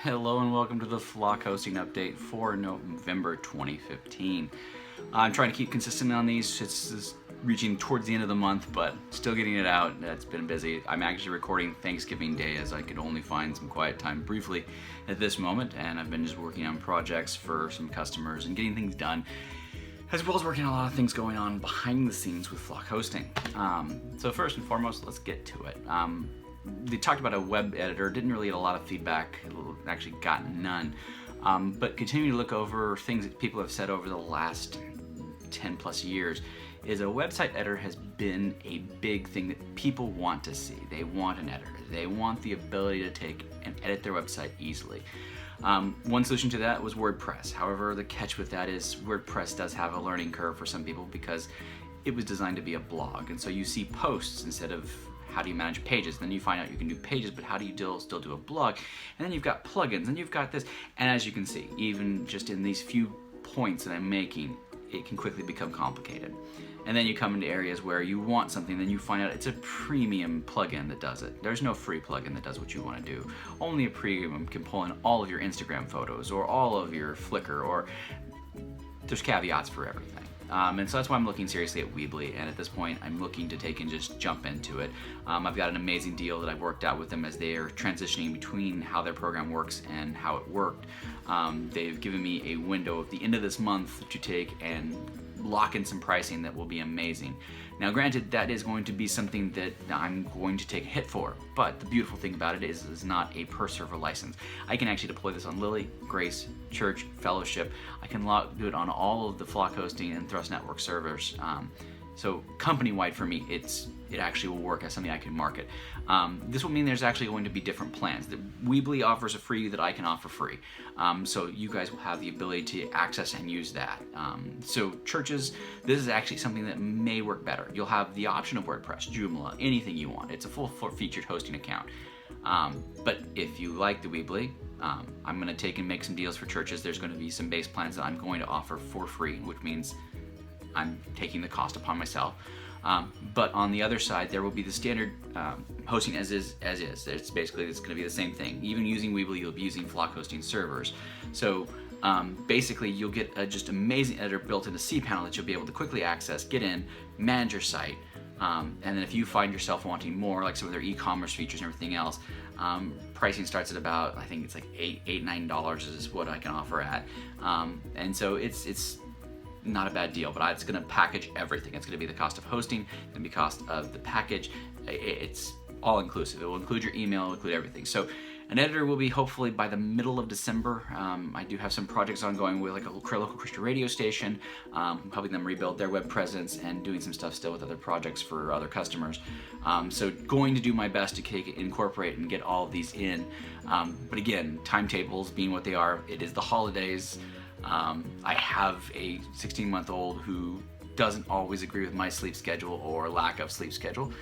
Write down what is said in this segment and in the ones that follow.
Hello and welcome to the Flock hosting update for November 2015. I'm trying to keep consistent on these. It's reaching towards the end of the month, but still getting it out. It's been busy. I'm actually recording Thanksgiving Day as I could only find some quiet time briefly at this moment, and I've been just working on projects for some customers and getting things done, as well as working on a lot of things going on behind the scenes with Flock hosting. So first and foremost, let's get to it. They talked about a web editor, didn't really get a lot of feedback, actually got none, but continuing to look over things that people have said over the last 10 plus years is a website editor has been a big thing that people want to see. They want an editor. They want the ability to take and edit their website easily. One solution to that was WordPress. However, the catch with that is WordPress does have a learning curve for some people because it was designed to be a blog, and so you see posts instead of how do you manage pages. Then you find out you can do pages, but how do you still do a blog? And then you've got plugins, and you've got this. And as you can see, even just in these few points that I'm making, it can quickly become complicated. And then you come into areas where you want something, then you find out it's a premium plugin that does it. There's no free plugin that does what you want to do. Only a premium can pull in all of your Instagram photos or all of your Flickr, or there's caveats for everything. And so that's why I'm looking seriously at Weebly, and at this point I'm looking to take and just jump into it. I've got an amazing deal that I've worked out with them as they are transitioning between how their program works and how it worked. They've given me a window at the end of this month to take and lock in some pricing that will be amazing. Now granted, that is going to be something that I'm going to take a hit for, but the beautiful thing about it is it's not a per server license. I can actually deploy this on Lily, Grace, Church, Fellowship. I can do it on all of the Flock hosting and Thrust Network servers. So company-wide for me, it actually will work as something I can market. This will mean there's actually going to be different plans. Weebly offers a free that I can offer free. So you guys will have the ability to access and use that. So churches, this is actually something that may work better. You'll have the option of WordPress, Joomla, anything you want. It's a full-featured hosting account. But if you like the Weebly, I'm going to take and make some deals for churches. There's going to be some base plans that I'm going to offer for free, which means I'm taking the cost upon myself. But on the other side, there will be the standard hosting as is. It's basically, it's going to be the same thing. Even using Weebly, you'll be using Flock hosting servers. So basically, you'll get a just amazing editor built into cPanel that you'll be able to quickly access, get in, manage your site. And then if you find yourself wanting more, like some of their e-commerce features and everything else, pricing starts at about, I think it's like $9 is what I can offer at. And so it's not a bad deal, but it's going to package everything. It's going to be the cost of hosting, it's going to be cost of the package. It's all inclusive. It will include your email, it'll include everything. So an editor will be hopefully by the middle of December. I do have some projects ongoing with like a local Christian radio station, helping them rebuild their web presence and doing some stuff still with other projects for other customers. So going to do my best to incorporate and get all of these in. But again, timetables being what they are, it is the holidays. I have a 16-month-old who doesn't always agree with my sleep schedule or lack of sleep schedule.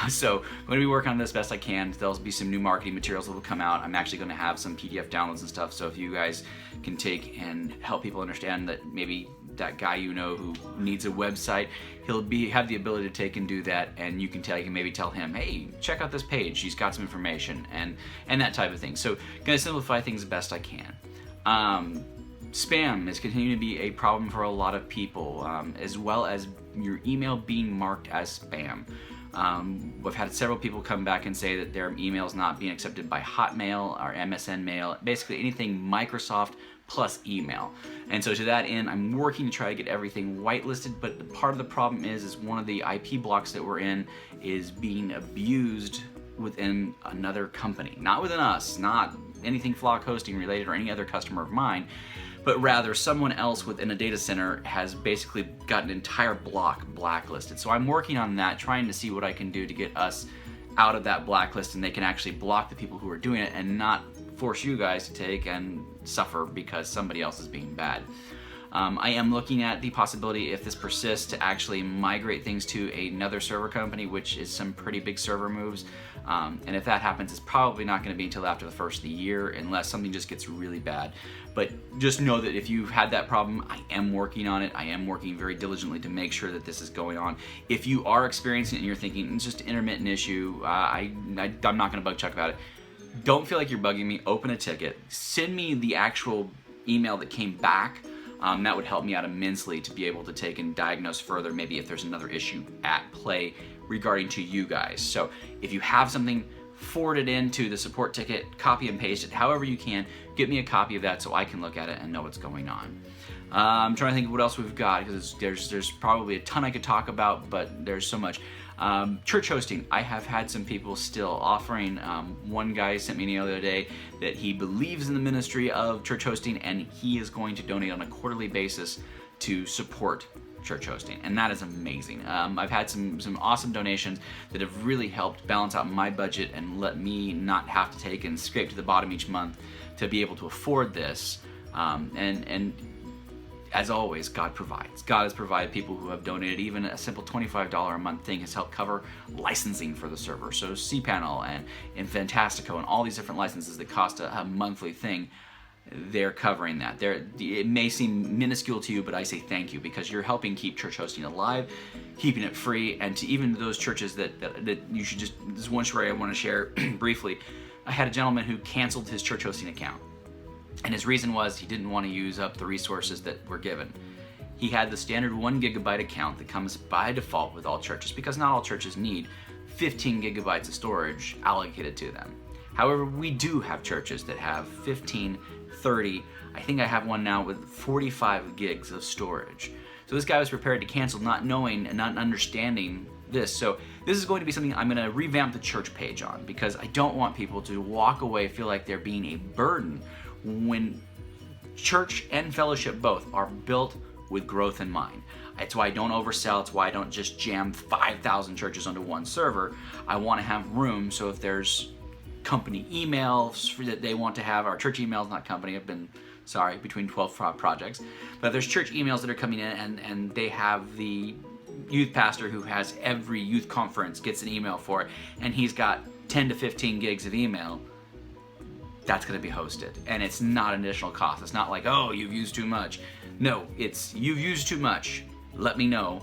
So I'm going to be working on this best I can. There'll be some new marketing materials that will come out. I'm actually going to have some PDF downloads and stuff, so if you guys can take and help people understand that maybe that guy you know who needs a website, he'll have the ability to take and do that, and you can maybe tell him, hey, check out this page, she's got some information, and that type of thing. So going to simplify things the best I can. Spam is continuing to be a problem for a lot of people, as well as your email being marked as spam. We've had several people come back and say that their email is not being accepted by Hotmail or MSN Mail, basically anything Microsoft plus email. And so to that end, I'm working to try to get everything whitelisted, but part of the problem is one of the IP blocks that we're in is being abused within another company. Not within us, not anything Flock hosting related or any other customer of mine, but rather someone else within a data center has basically got an entire block blacklisted. So I'm working on that, trying to see what I can do to get us out of that blacklist, and they can actually block the people who are doing it and not force you guys to take and suffer because somebody else is being bad. I am looking at the possibility, if this persists, to actually migrate things to another server company, which is some pretty big server moves. And if that happens, it's probably not going to be until after the first of the year, unless something just gets really bad. But just know that if you've had that problem, I am working on it. I am working very diligently to make sure that this is going on. If you are experiencing it and you're thinking it's just an intermittent issue, I'm not going to bug Chuck about it, don't feel like you're bugging me, open a ticket, send me the actual email that came back. That would help me out immensely to be able to take and diagnose further, maybe if there's another issue at play regarding to you guys. So if you have something, forward it into the support ticket, copy and paste it, however you can, get me a copy of that so I can look at it and know what's going on. I'm trying to think of what else we've got, because there's probably a ton I could talk about, but there's so much. Church hosting, I have had some people still offering. One guy sent me an email the other day that he believes in the ministry of church hosting, and he is going to donate on a quarterly basis to support church hosting, and that is amazing. I've had some awesome donations that have really helped balance out my budget and let me not have to take and scrape to the bottom each month to be able to afford this. And as always, God provides. God has provided people who have donated. Even a simple $25 a month thing has helped cover licensing for the server. So cPanel and Fantastico and all these different licenses that cost a monthly thing, they're covering that. It may seem minuscule to you, but I say thank you, because you're helping keep church hosting alive, keeping it free, and to even those churches that you should just, this is one story I want to share briefly. I had a gentleman who canceled his church hosting account. And his reason was he didn't want to use up the resources that were given. He had the standard 1 gigabyte account that comes by default with all churches, because not all churches need 15 gigabytes of storage allocated to them. However, we do have churches that have 15, 30, I think I have one now with 45 gigs of storage. So this guy was prepared to cancel, not knowing and not understanding this. So this is going to be something I'm going to revamp the church page on, because I don't want people to walk away, feel like they're being a burden, when church and fellowship both are built with growth in mind. It's why I don't oversell. It's why I don't just jam 5,000 churches onto one server. I want to have room, so if there's company emails that they want to have, our church emails, not company, I've been, sorry, between 12 projects, but if there's church emails that are coming in and they have the youth pastor who has every youth conference gets an email for it, and he's got 10 to 15 gigs of email, that's going to be hosted, and it's not an additional cost. It's not like, oh, you've used too much. No, it's you've used too much. Let me know.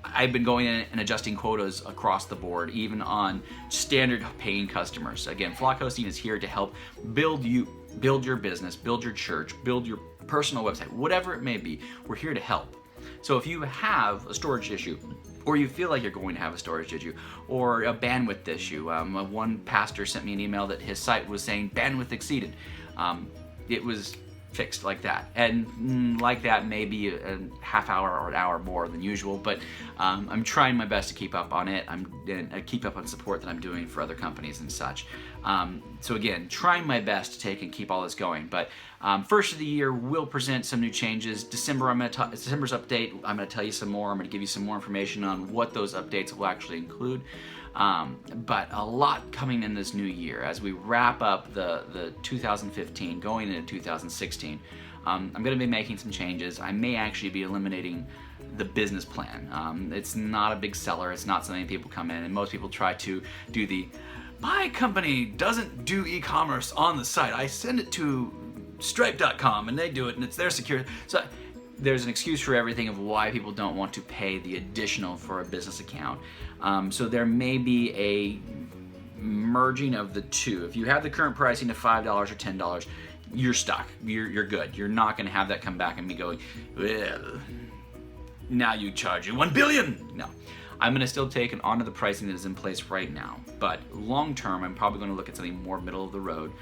I've been going in and adjusting quotas across the board, even on standard paying customers. Again, Flock Hosting is here to help build your business, build your church, build your personal website, whatever it may be. We're here to help. So if you have a storage issue, or you feel like you're going to have a storage issue, or a bandwidth issue. One pastor sent me an email that his site was saying bandwidth exceeded. It was fixed like that, and like that maybe a half hour or an hour more than usual, but I'm trying my best to keep up on it. I keep up on support that I'm doing for other companies and such. So again, trying my best to take and keep all this going. But first of the year, we'll present some new changes. December's update, I'm going to tell you some more. I'm going to give you some more information on what those updates will actually include. But a lot coming in this new year as we wrap up the 2015, going into 2016. I'm going to be making some changes. I may actually be eliminating the business plan. It's not a big seller. It's not something people come in, and most people try to do my company doesn't do e-commerce on the site. I send it to Stripe.com and they do it, and it's their security. So there's an excuse for everything of why people don't want to pay the additional for a business account. So there may be a merging of the two. If you have the current pricing of $5 or $10, you're stuck. You're good. You're not going to have that come back and be going, well, now you charge you $1 billion. No. I'm going to still take and honor the pricing that is in place right now. But long term, I'm probably going to look at something more middle of the road.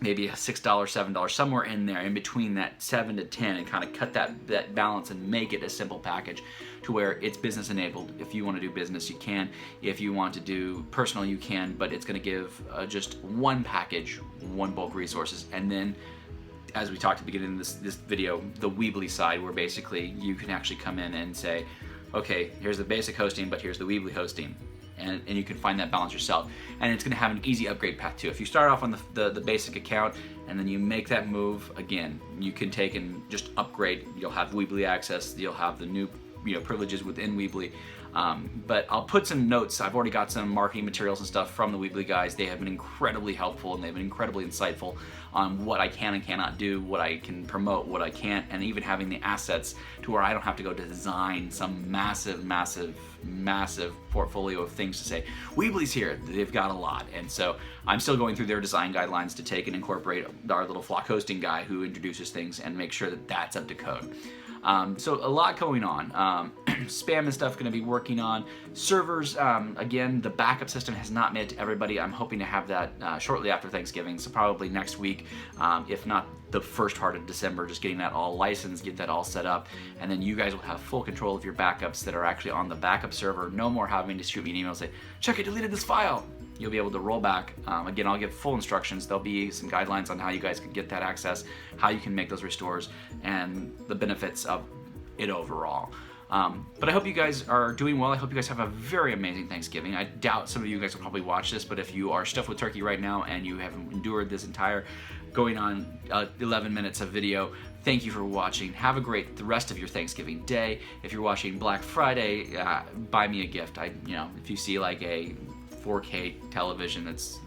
Maybe a $6, $7, somewhere in there, in between that 7 to 10, and kind of cut that balance and make it a simple package to where it's business enabled. If you want to do business, you can. If you want to do personal, you can, but it's going to give just one package, one bulk resources, and then as we talked at the beginning of this video, the Weebly side, where basically you can actually come in and say, okay, here's the basic hosting, but here's the Weebly hosting. And you can find that balance yourself. And it's going to have an easy upgrade path too. If you start off on the basic account and then you make that move, again, you can take and just upgrade. You'll have Weebly access. You'll have the new privileges within Weebly. But I'll put some notes. I've already got some marketing materials and stuff from the Weebly guys. They have been incredibly helpful, and they've been incredibly insightful on what I can and cannot do, what I can promote, what I can't, and even having the assets to where I don't have to go design some massive portfolio of things to say, Weebly's here. They've got a lot. And so I'm still going through their design guidelines to take and incorporate our little Flock hosting guy who introduces things and make sure that that's up to code. So a lot going on. Spam and stuff going to be working on. Servers, again, the backup system has not made it to everybody. I'm hoping to have that shortly after Thanksgiving, so probably next week, if not the first part of December, just getting that all licensed, get that all set up, and then you guys will have full control of your backups that are actually on the backup server. No more having to shoot me an email and say, Chuck, I deleted this file. You'll be able to roll back. Again, I'll give full instructions. There'll be some guidelines on how you guys can get that access, how you can make those restores, and the benefits of it overall. But I hope you guys are doing well. I hope you guys have a very amazing Thanksgiving. I doubt some of you guys will probably watch this, but if you are stuffed with turkey right now and you have endured this entire going on 11 minutes of video, thank you for watching. Have a great the rest of your Thanksgiving day. If you're watching Black Friday, buy me a gift. If you see like a 4K television that's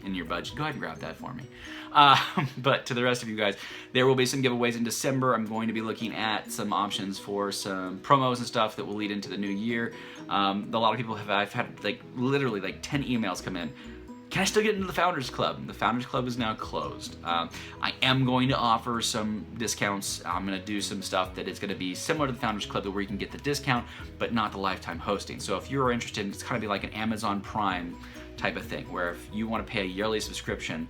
in your budget, go ahead and grab that for me. But to the rest of you guys, there will be some giveaways in December. I'm going to be looking at some options for some promos and stuff that will lead into the new year. A lot of people I've had literally 10 emails come in. Can I still get into the Founders Club? The Founders Club is now closed. I am going to offer some discounts. I'm going to do some stuff that is going to be similar to the Founders Club, where you can get the discount, but not the lifetime hosting. So if you're interested, it's kind of be like an Amazon Prime type of thing, where if you want to pay a yearly subscription,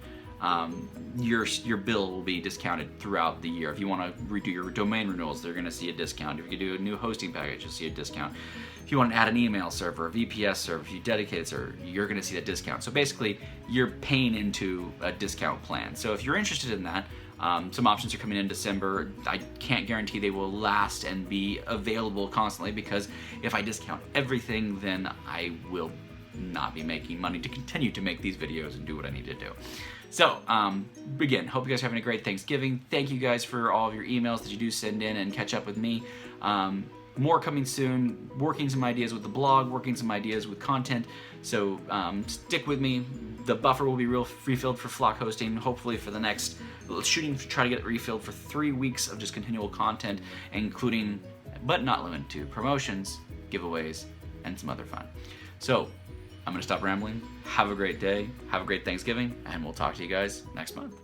your bill will be discounted throughout the year. If you want to redo your domain renewals, they're going to see a discount. If you do a new hosting package, you'll see a discount. If you want to add an email server, a VPS server, if you dedicate a server, you're going to see that discount. So basically, you're paying into a discount plan. So if you're interested in that, some options are coming in December. I can't guarantee they will last and be available constantly, because if I discount everything, then I will not be making money to continue to make these videos and do what I need to do. So, again, hope you guys are having a great Thanksgiving. Thank you guys for all of your emails that you do send in and catch up with me. More coming soon, working some ideas with the blog, working some ideas with content. So stick with me. The buffer will be refilled for Flock hosting, hopefully for the next, shooting to try to get it refilled for 3 weeks of just continual content, including, but not limited to, promotions, giveaways, and some other fun. So, I'm going to stop rambling. Have a great day. Have a great Thanksgiving, and we'll talk to you guys next month.